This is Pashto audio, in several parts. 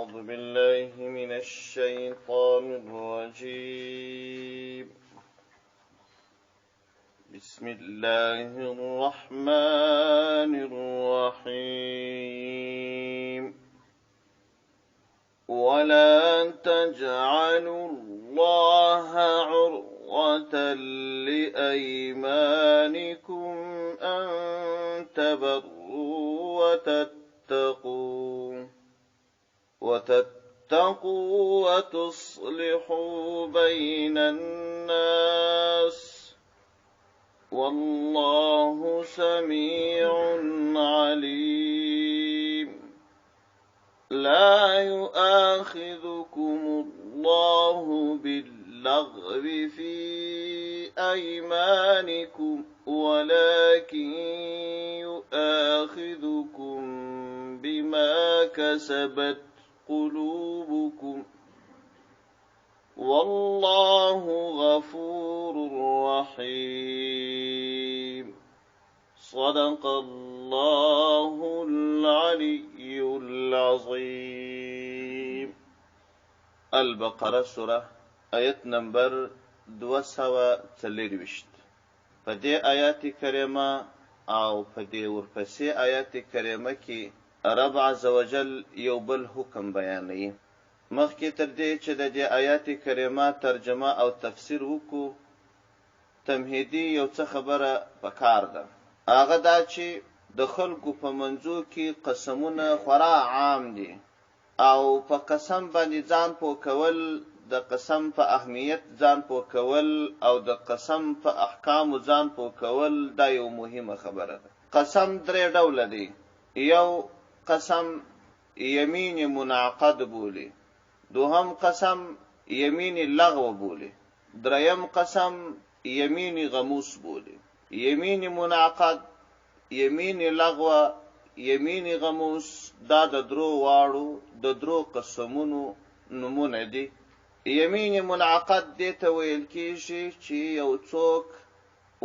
أعوذ بالله من الشيطان الرجيم بسم الله الرحمن الرحيم ولا تجعلوا الله عرضة لأيمانكم أن تبروا وتتقوا وتصلحوا بين الناس والله سميع عليم لا يؤاخذكم الله باللغو في أيمانكم ولكن يؤاخذكم بما كسبت قلوبكم والله غفور رحيم صدق الله العلي العظيم. البقرة سورة آیت نمبر 223. په دې آیات کریمه او په دې ورپسې آیات کریمه کې رب عزوجل یو بل حکم بیانوي. مخکې تر دې چې د دې آیات کریمه ترجمه او تفسیر وکړو، تمهیدي یو څه خبره پکار ده. هغه دا چې د خلکو په منځو کې قسمونه خورا عام دي او په قسم باندې ځان پوه کول، د قسم په اهمیت ځان پوه کول او د قسم په احکامو ځان پوه کول دا یو مهمه خبره ده. قسم درې ډوله دی. یو قسم یمین منعقد بولی، دوهم قسم یمین لغو بولی، دریم قسم یمین غموس بولی. یمین منعقد، یمین لغو، یمین غموس دا د درو واړو د درو قسمونو نمونه دي. یمین منعقد دې ته ویل کېږي چې یو څوک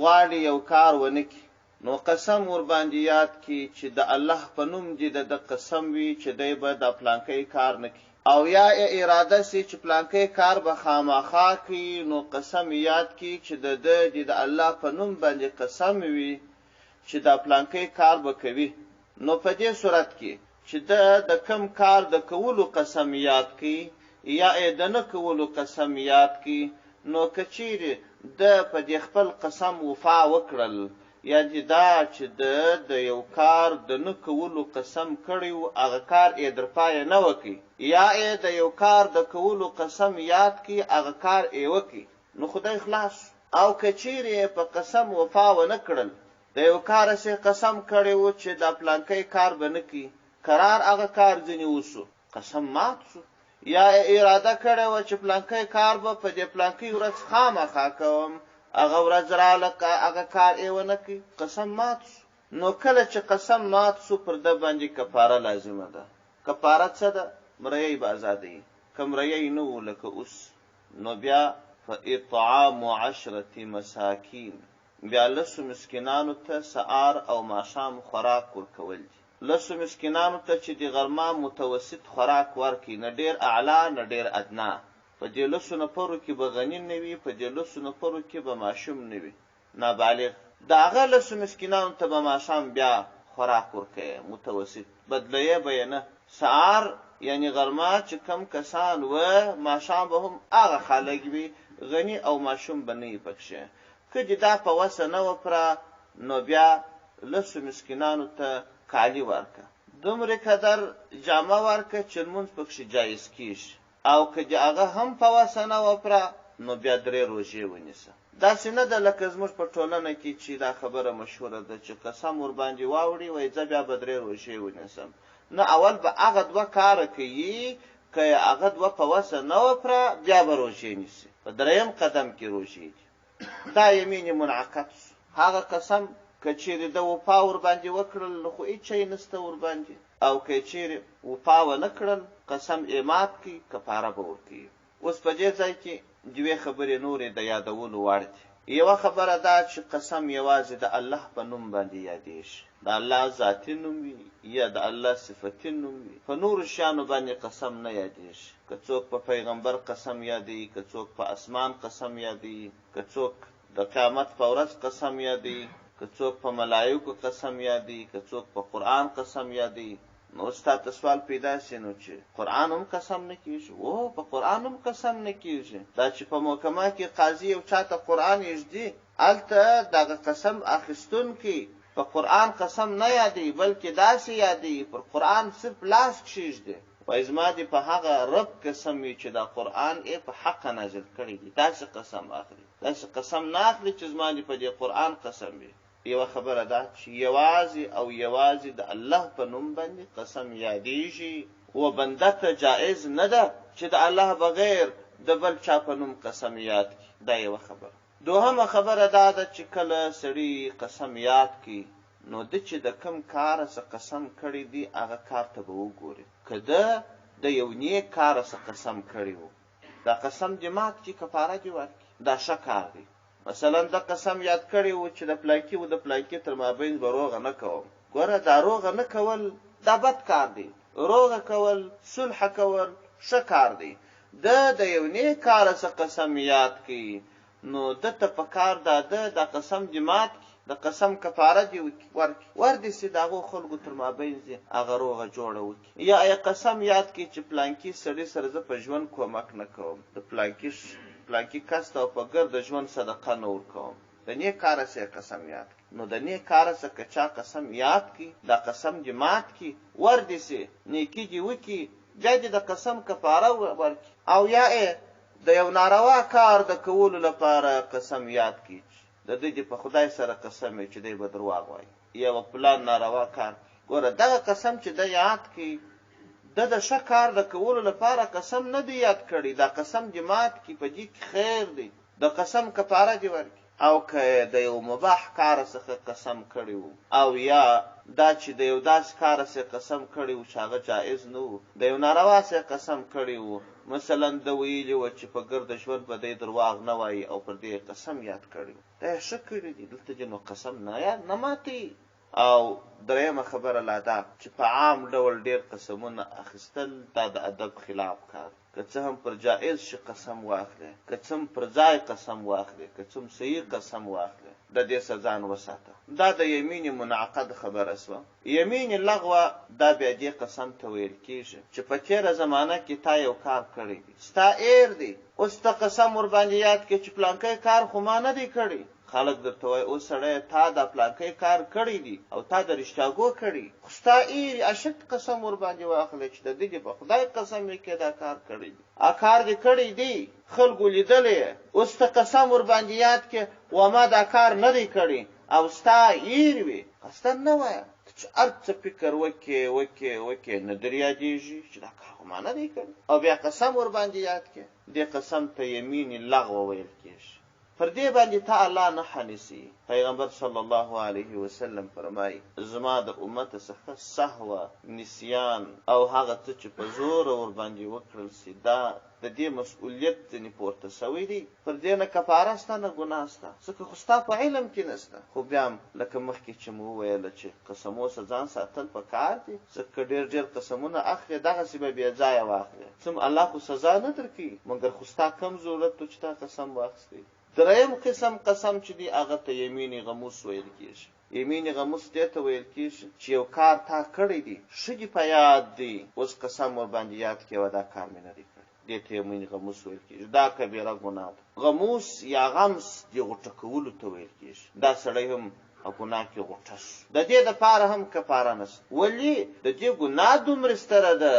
غواړي یو کار ونه کړي، نو قسم ور باندې یاد کړي چې د الله په نوم دې د قسم وي چې دی به د پلانکی کار نه کړي، او یا اراده سي چې پلانکی کار به خامخا کوي، نو قسم یاد کړي چې د الله په نوم باندې قسم وي چې د پلانکی کار به کوي. نو په دې صورت کې چې د کم کار د کولو قسم یاد کړي یا د نه کولو قسم یاد کړي، نو که چیرې د په دې خپل قسم وفا وکړل، یعنې دا چې د یو کار د نه کولو قسم کړی و، هغه کار یې در پایه نه وکړي، یا د یو کار د کولو قسم یاد کړي، هغه کار یې وکړي، نو خدای خلاص. او که چیرې په قسم وفا ونه کړل، د یو کار سه قسم کړی و چې د پلانکی کار به نه کړي، قرار هغه کار ځینې وسو، قسم مات شو. یا اراده کړی و چې پلانکی کار به په دې پلانکی ورځ خامخا کوم، هغه ورځ راغله هغه کار یې ونه کړي، قسم مات شو. نو کله چې قسم مات شو، پر ده باندې کفاره لازمه ده. کفاره څه ده؟ مریی به ازادوي. که مریی نه و لکه اوس، نو بیا فاطعام 10 مساکین، بیا 10 مسکینانو ته سهار او ماښام خوراک ورکول دي. 10 مسکینانو ته چې د غرمه متوسط خوراک ورکړي، نه ډېر اعلی نه ډېر ادنا. په دې 10 نفرو کې به غني نه وي، په دې 10 نفرو کې به ماشوم نه وي، نابالغ. د هغه 10 مسکینانو ته به ماښام بیا خوراک ورکوي متوسط، بدلیه به یې نه. سهار یعنې غرمه چې کم کسان و، ماښام به هم هغه خلک وي، غني او ماشوم به نه وي پکښې. که دې دا په وسه نه وپره، نو بیا 10 مسکینانو ته کالي ورکه، دومره قدر جامه ورکه چې لمونځ پکښې جایز کېږي. او که د هغه هم په وسه نه وپره، نو بیا 3 روژې ونیسه. داسې نه ده لکه زموږ په ټولنه کې چې دا خبره مشهوره ده چې قسم ور باندې واوړي، وایي زه بیا به 3 روژې ونیسم. نه، اول به هغه 2 کاره کوي، که هغه 2 په وسه نه وپره، بیا به روژې نیسي. په 3م قدم کې روژې دي. دا یمین منعقد شو. هغه قسم که چیرې د وفا ور باندې وکړل، نو خو هېڅ شی نسته ور باندې، او که چیرې وفا ونه کړل، قسم یې مات کړي، کفاره به ورکوي. اوس په دې ځای کې 2 خبرې نورې د یادولو وړ دي. یوه خبره دا چې قسم یوازې د الله په نوم باندې یادېږي، د الله ذاتي نوم وي یا د الله صفتي نوم وي، په نورو شیانو باندې قسم نه یادېږي. که څوک په پیغمبر قسم یادوي، که څوک په اسمان قسم یادوي، که څوک د قیامت په ورځ قسم یادوي، که څوک په ملایکو قسم یادوي، که څوک په قرآن قسم یادوي. نو ستا ته سوال پیدا شي نو چې قرآن هم قسم نه کېږي؟ په قرآن هم قسم نه کېږي. دا چې په محکمه کې قاضي یو چا ته قرآن یږدي، هلته دغه قسم اخیستونکي په قرآن قسم نه یادوي، بلکې داسې یادوي پر قرآن صرف لاس کښېږدي، وایي زما دې په هغه رب قسم وي چې دا قرآن یې په حقه نازل کړی دی، داسې قسم اخلي. داسې قسم نه اخلي چې زما دې په دې قرآن قسم وي. یوه خبره ده چې یوازې او یوازې د الله په نوم باندې قسم یادېږي، و بنده ته جایز نه ده چې د الله بغیر د بل چا په نوم قسم یاد کړي. دا یوه خبره. دوهمه خبره دا ده چې کله سړي قسم یاد کړي، نو د چې د کم کار څخه قسم کړی دی هغه کار ته به وګوري. که ده د یو نیک کار څخه قسم کړی و، دا قسم دې مات کړي، کفاره دې ورکړي، دا ښه کار دی. مثلا د قسم یاد کړی و چې د پلانکي و د پلانکي تر مابین به روغه نه کوم. ګوره دا روغه نه کول دا بد کار دی، روغه کول، صلح کول ښه کار دی. د یو نیک کار څخه قسم یاد کړي، نو ده ته پکار دا ده دا قسم دې مات کړي، د قسم کفاره دې ورکړي، وردې سي د هغو خلکو تر مابین دې هغه روغه جوړه وکړي. یا قسم یاد کړي چې پلانکي سړي سره زه په ژوند کومک نه کوم، د پلانکي کس ته په ګرد ژوند صدقه نه ورکوم. د نیک کاره څخه قسم یاد کړي. نو د نیک کاره څخه چا قسم یاد کړي، دا قسم دې مات کړي، وردې سي نیکي دې وکړي، بیا دې د قسم کفاره ورکړي. او یا د یو ناروا کار د کولو لپاره قسم یاد کړي، د دې په خدای سره قسم چې دی به درواغ وایي، یا پلان ناروا کار. ګوره دغه قسم چې د یاد کړي، د ښه کار د کولو لپاره قسم نه دی یاد کړی، دا قسم دې مات کړي، په دې کې خیر دی، د قسم کفاره دې ورکړي. او که د یو مباح کار څخه قسم کړی و، او یا دا چې د یو داسې کار څخه قسم کړی و چې هغه جایز نه و، د یو ناروا څخه قسم کړی و، مثلا د ویلي و چې په ګرد ژوند به دی درواغ نه وایي او پر دې قسم یاد کړی و، دا یې ښه کړي دي، دلته دې نو قسم نه ماتي. او درېیمه خبره لا دا چې په عام ډول ډېر قسمونه اخیستل دا د ادب خلاف کار. که څه هم پر جایز شي قسم واخلې، که څه هم پر ځای قسم واخلې، که څه هم صحیح قسم واخلې، د دې څخه ځان وساته. دا د یمین منعقد خبره سوه. یمین لغوه دا بیا دې قسم ته ویل کېږي چې په تېره زمانه کې تا یو کار کړی دی، ستا ایر دی، اوس ته قسم ورباندې یاد کړې چې پلانکی کار خو ما نه دی کړی. خلک درته وایي اوس سړی تا دا پلانکی کار کړی دی او تا د رښتیاګو کړي، خو ستا ایرې اشد قسم ورباندې واخلی چې د دې په خدای قسم یې کې دا کار کړی دی، کار دې کړی دی، خلکو لیدلی، اوس ته قسم ورباندې یاد کې و ما دا کار نه دی کړی او ستا ایرې وي، قصدن نه وایه چې هر څه فکر وکې نه در یادېږي چې دا کار خو ما نه دی کړی، او بیا قسم ورباندې یاد کې. دې قسم ته یمین لغوه ویل کېږي. پر دې باندې تا الله نه حنیسي. پیغمبر صلی الله علیه وسلم فرمایي زما د امت څخه سهوه، نسیان او هغه څه چې په زور ورباندې وکړل سي، دا د دې مسؤلیت ځینې پورته سوی دی. پر دې نه کفاره سته نه ګناه سته، ځکه خو ستا په علم کې نسته. خو بیا هم لکه مخکې چې مو وویله چې قسمو څخه ځان ساتل پکار دي، ځکه ډېر قسمونه اخلې دغسې به بې ځایه واخلې، څه الله خو سزا نه درکوي، مګر خو ستا کم ضرورت و چې تا قسم واخیستی. درېیم قسم قسم چې دی هغه ته یمین غموس ویل کېږي. یمین غموس دې ته ویل کېږي چې یو کار تا کړی دی، ښه دې په یاد دی، اوس قسم ورباندې یاد کړې وه دا کار مې نه دی کړی، دې ته یمین غموس ویل کېږي. دا کبیره ګناه ده. غموس یا غمس دې غوټه کولو ته ویل کېږي. دا سړی هم په ګناه کې غوټه شو، د دې دپاره هم کفاره نشته. ولې د دې ګناه دومره ستره ده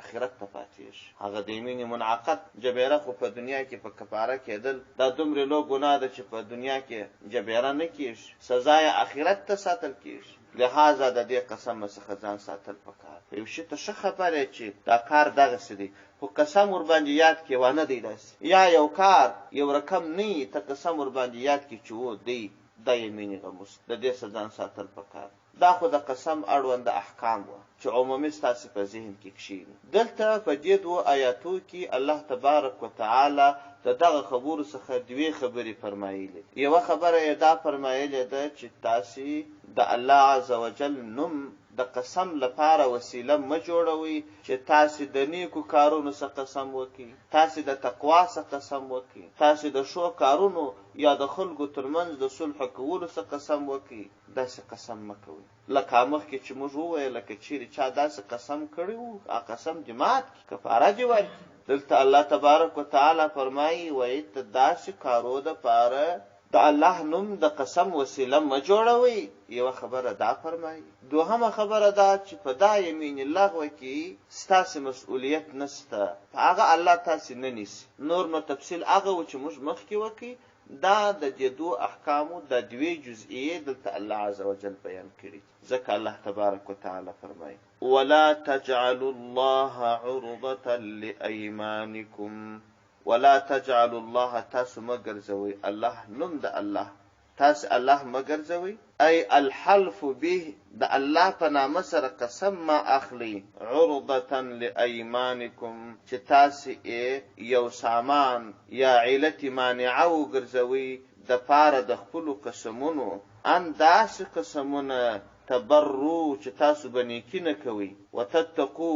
اخرت ته پاتېږي. هغه د یمین منعقد جبیره خو په دنیا کې په کفاره کېدل دا دومره لوی ګناه ده چې په دنیا کې جبیره نه کېږي، سزا یې اخرت ته ساتل کېږي. لہذا د دې قسم څخه ځان ساتل پکار. یو شي ته ښه خبره چې دا کار دغسې دی، خو قسم ورباندې یاد کې ونه دی داسې، یا یو کار یو رقم نه وي ته قسم ورباندې یاد کې چې و دی، دا یمین غموس، د دې څخه ځان ساتل پکار. دا خو د قسم اړوند احکام وه چې عمومي ستاسې په ذهن کې کښېني. دلته په دې دوو آیاتو کې الله تبارک وتعالی د دغه خبرو څخه دوې خبرې فرمایلې. یوه خبره یې دا فرمایلې ده چې تاسې د الله عز وجل نوم د قسم لپاره وسیله مه جوړوئ چې تاسې د نیکو کارونو څخه قسم وکړي، تاسې د تقوا څخه قسم وکړي، تاسې د ښو کارونو یا د خلکو ترمنځ د صلح کولو څخه قسم وکړي. داسې قسم مه کوئ. لکه مخکې چې موږ وویل که چیرې چا داسې قسم کړی وو هغه قسم دې مات کړي، کفاره دې ورکړي. دلته الله تبارک وتعالی فرمایي وایي ته داسې کارو دپاره د الله نوم د قسم وسیله مه جوړوئ. یوه خبره دا فرمایي. دوهمه خبره دا چې په دا یمین لغوه کې ستاسې مسؤلیت نشته، په هغه الله تاسې نه نیسي. نور نو تفصیل هغه و چې موږ مخکې وکړي. دا د دې دوه احکامو د دوې جزئیې دلته الله عز وجل بیان کړي. ځکه الله تبارک وتعالی فرمایي ولا تجعلوا الله عرضة لأيمانكم، ولا تجعلوا الله، تاسو مګرځوي الله نوم د الله، تاسو الله مګرځوي، ای الحلف به، د الله په نامه سره قسم ما اخلي، عرضة لأيمانكم، چې تاسو یو سامان یا علت مانعه وګرځوي د پاره د خپلو قسمونو، ان داسې قسمونه تبرو چې تاسو به نیکي نه کوئ، وتتقو،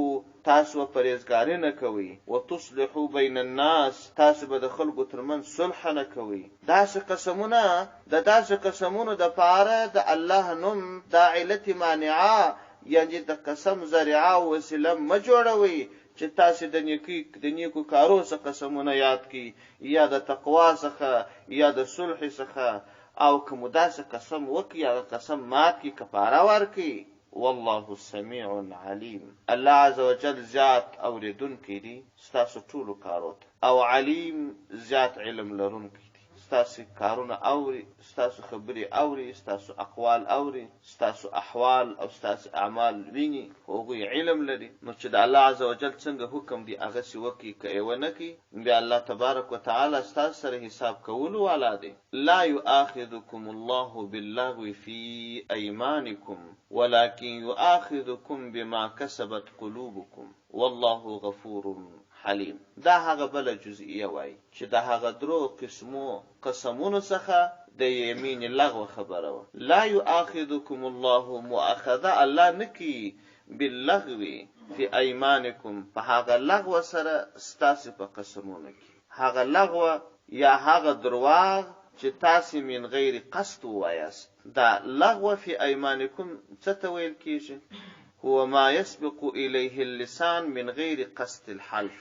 تاسو به پرهیزګاري نه کوئ، وتصلحو بین الناس، تاسو به د خلکو ترمنځ صلح نه کوئ. داسې قسمونه د داسې قسمونو دپاره د الله نوم دا علت مانعه یعنې د قسم ذریعه او وسیله مه جوړوئ چې تاسې د نیکو کارو څخه قسمونه یاد کړي، یا د تقوا څخه یا د صلح څخه، او که مو داسې قسم وکړي هغه قسم مات کړي، کفاره ورکړي. والله سمیع علیم، الله عز وجل زیات اوریدونکی دی ستاسو ټولو کارو ته، او علیم زیات علم لرونکی دی. ستاسو کارونه اوري، ستاسو خبرې اوري، ستاسو اقوال اوري، ستاسو احوال او ستاسو اعمال ویني، هغوی علم لري. نو چې د الله عز وجل څنګه حکم دی هغسې وکړي، که یې ونه کړي بیا الله تبارک وتعالی ستاسو سره حساب کولو والا دی. لا یؤاخذکم الله باللغو فی ایمانکم ولكن يؤاخذكم بما كسبت قلوبكم والله غفور حلیم. دا هغه بل جزئیه وای چې د هغه درو قسمونو څخه د یمین لغو خبره و. لا یؤاخذکم الله، مؤاخذه الله نکی باللغو فی ایمانکم، په هغه لغو سره ستاسو په قسمونو کې، هغه لغو یا هغه درواغ چې تاسو من غیر قصد وایاست. دا لغو فی ایمانکم څه ته ویل کیږي؟ هو ما يسبق الیه اللسان من غیر قصد الحلف،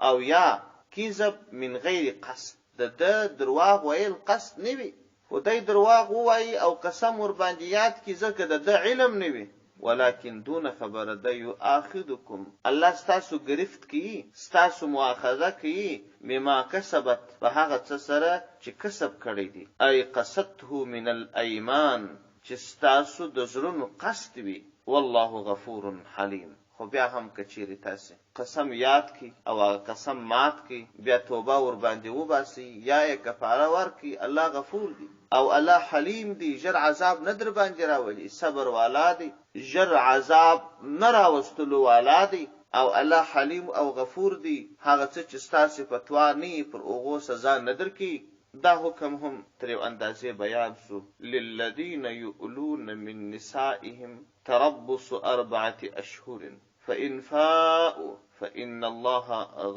او یا کذب من غیر قصد. د درواغ ویل قصد نه وي، خدای درواغ وایي او قسم ور باندې یاد کی ځکه د علم نه وي. ولكن دون خبره ده یؤاخذکم، الله ستاسو گرفت کی، ستاسو مؤاخذه کی، بما کسبت، په هغه څه سره چې کسب کړی دی، ای قصدته من الایمان، چې ستاسو د زړونو قصد وي. والله غفور حلیم. خو بیا هم که چیرې تاسې قسم یاد کی او هغه قسم مات کی، بیا توبه ور باندې وباسي یا یې کفاره ورکړي، الله غفور دی او الله حلیم دی، ژر عذاب نه در باندې راولي، صبر والا دی، ژر عذاب نه راوستلو والا دی، او الله حلیم او غفور دی. هغه څه چې ستاسې په توان نه پر هغو سزا نه درکړي. دا حکم هم تر یو اندازې بیان سو. للذین یؤلون من نسائهم تربص 4 اشهر فإن فاءوا فإن الله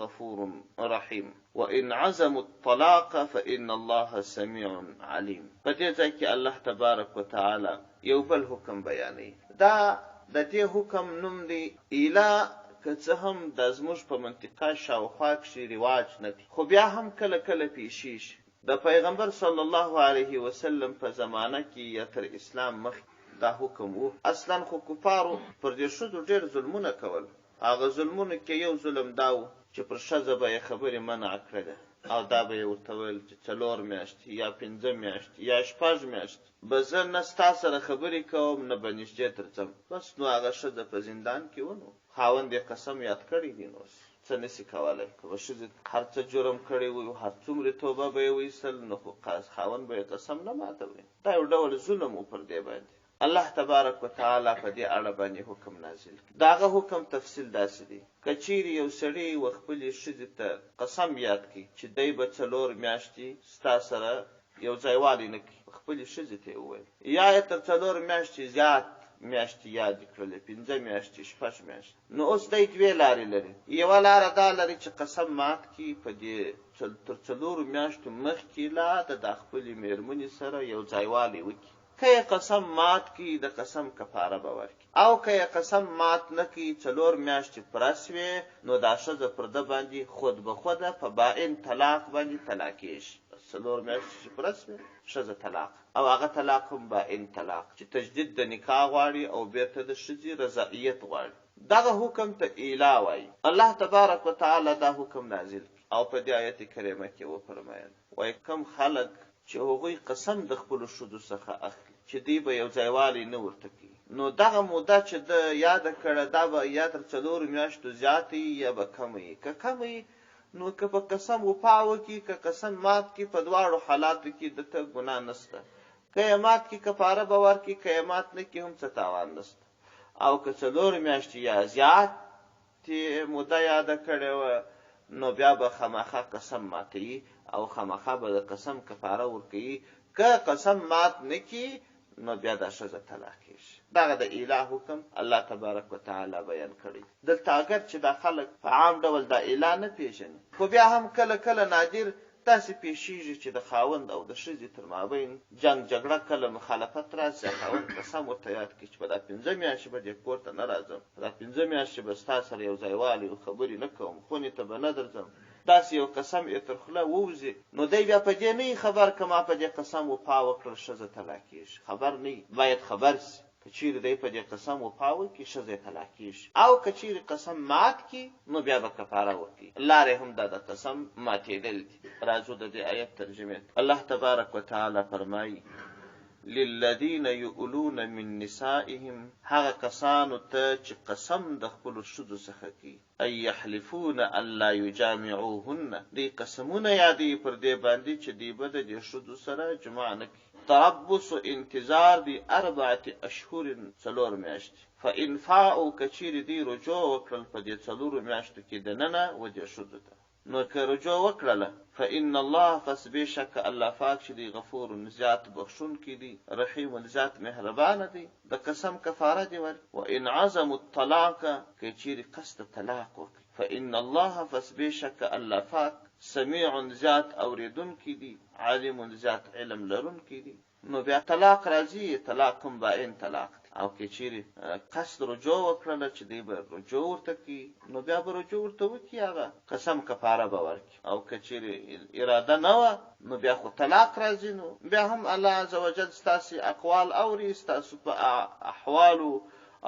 غفور رحيم وإن عزموا الطلاق فإن الله سميع عليم. په دې ځای کې الله تبارک وتعالی یو بل حکم بیانوي. دا د دې حکم نوم دی ایلا، که څه هم د زموږ په منطقه شاوخوا کښې رواج نه دی، خو بیا هم کله کله پیښیږي. د پیغمبر صلی الله علیه وسلم په زمانه کې یا تر اسلام مخکې دا حکم وو. اصلا خو کفارو پر دې ښځو ډېر ظلمونه کول. هغه ظلمونو کې یو ظلم دا و چې پر ښځه به یې خبرې منع کړله، او دا به یې ورته ویل چې 4 میاشتې یا 5 میاشتې یا 6 میاشتې به زه نه ستا سره خبرې کوم نه به نږدې درځم. بس نو هغه ښځه په زندان کې ونو، خاوند یې قسم یاد کړی دی، نو څه نسي کولی. که به ښځې هر څه جرم کړی وي، هر څومره توبه به یې ویستل، نو خو خاوند به یې قسم نه ماتوي. دا یو ډول ظلم و پر دې باندې. الله تبارک وتعالی په دې اړه باندې حکم نازل کړ. داغه حکم تفصیل داسې دی که چیرې یو سړی و خپلې ښځې ته قسم یاد کړي چې دی به 4 میاشتې ستا سره یو ځایوالی نه کوي، خپلې ښځې ته یې وویل، یا یې تر 4 میاشتې زیات میاشتې یادې کړلې، 5 میاشتې 6 میاشتې، نو اوس دی 2 لارې لري. یوه لاره دا لري چې قسم مات کړي، په دې تر 4 میاشتو مخکې لا د خپلې مېرمنې سره یو ځایوالی وکړي. که یې قسم مات کړي د قسم کفاره به ورکړي، او که یې قسم مات نه کړي 4 میاشتې پوره سوې، نو دا ښځه پر ده باندې خود به خوده په باین طلاق باندې طلاقېږي. 4 میاشتې چې پوره سوې ښځه طلاق، او هغه طلاق هم باین طلاق چې تجدید د نکاح غواړي او بیرته د ښځې رضایت غواړي. دغه حکم ته ایلا وایي. الله تبارک وتعالی دا حکم نازل او په دې آیت کریمه کې وفرمایل، وایي کوم خلک چې هغوی قسم د خپلو ښځو څخه اخلي چې دوی به یو ځایوالی نه ورته کوي، نو دغه موده چې ده یاده کړه دا به یا تر 4 میاشتو زیاته وي یا به کمه وي. که کمه وي نو که په قسم وفا وکړي، که قسم مات کړي، په دواړو حالاتو کې د ته ګناه نشته. که یې مات کړي کفاره به ورکړي، که یې مات نه کړي هم څه تاوان نشته. او که 4 میاشتې یا زیاتې موده یاده کړې وه نو بیا به خامخا قسم ماتوي او خامخا به د قسم کفاره ورکوي. که قسم مات نه کړي نو بیا دا ښځه طلاقېږي. دغه د ایلا حکم الله تبارک وتعالی بیان کړی. دلته اگر چې دا خلک په عام ډول دا ایلا نه پیژني، خو بیا هم کله کله نادر داسې پیښیږي چې د خاوند او د ښځې تر مابین جنګ جګړه کله مخالفت راشي، خاوند قسم ورته یاد کړي چې په دا 5 میاشتې به دې کور ته نه راځم، په دا 5 میاشتې به ستا سره یو ځایوالی او خبرې نه کوم، خونې ته به نه درځم، داسې یو قسم یې تر خوله ووځي، نو دی بیا په دې نه خبر که ما په دې قسم وفا وکړل ښځه طلاقېږي. خبر نه باید خبر سي. که چیرې دی په دې قسم وفا وکړي ښځه طلاقېږي، او که چیرې قسم مات کړي نو بیا به کفاره ورکړي. لارې هم دا د قسم ماتېدل دي. راځو د دې آیت ترجمې. الله تبارک وتعالی فرمایي للذین یؤلون من نسائهم، هغه کسانو ته چې قسم د خپلو ښځو څخه کوي، ان یحلفون الا یجامعوهن، دوی قسمونه یادوي پر دې باندې چې دوی به د دې ښځو سره جماع نه کوي. تربص انتظار دی 4 اشهر 4 میاشتې. فان فاءوا کچیر دی رجوع وکړل په دې 4 میاشتو کې دننه و دې ښځو ته، نو که رجوع وکړله فان الله پس بېشکه الله پاک چې دی غفور زیات بخښونکی دی، رحیم زیات مهربانه دی، د قسم کفاره دی ورکړي. وان عزموا الطلاق که چیرې قصد طلاق وکړي، فان الله پس بېشکه الله پاک سمیع زیات اوریدونکی دی، عالم زیات علم لرونکی دی. نو بیا طلاق راځي، طلاق هم باین طلاق دی. او که چیرې قصد رجوع وکړله چې دی به رجوع ورته کوي، نو بیا به رجوع ورته وکړي، هغه قسم کفاره به ورکړي. او که چیرې اراده نه وه نو بیا خو طلاق راځي، نو بیا هم الله عز وجل ستاسې اقوال اوري، ستاسو په احوالو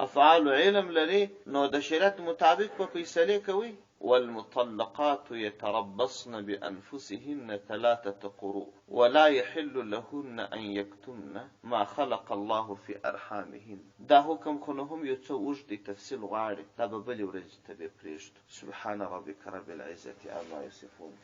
افعالو علم لري، نو د شریعت مطابق په فیصلې کوي. والمطلقات يتربصن بأنفسهن 3 قروء ولا يحل لهن أن يكتمن ما خلق الله في أرحامهن. دا حکم خو نه هم یو څه اوږد دی، تفصیل غواړي، دا به بلې ورځې ته به پرېږدو. سبحان ربک رب العزة عما یصفون.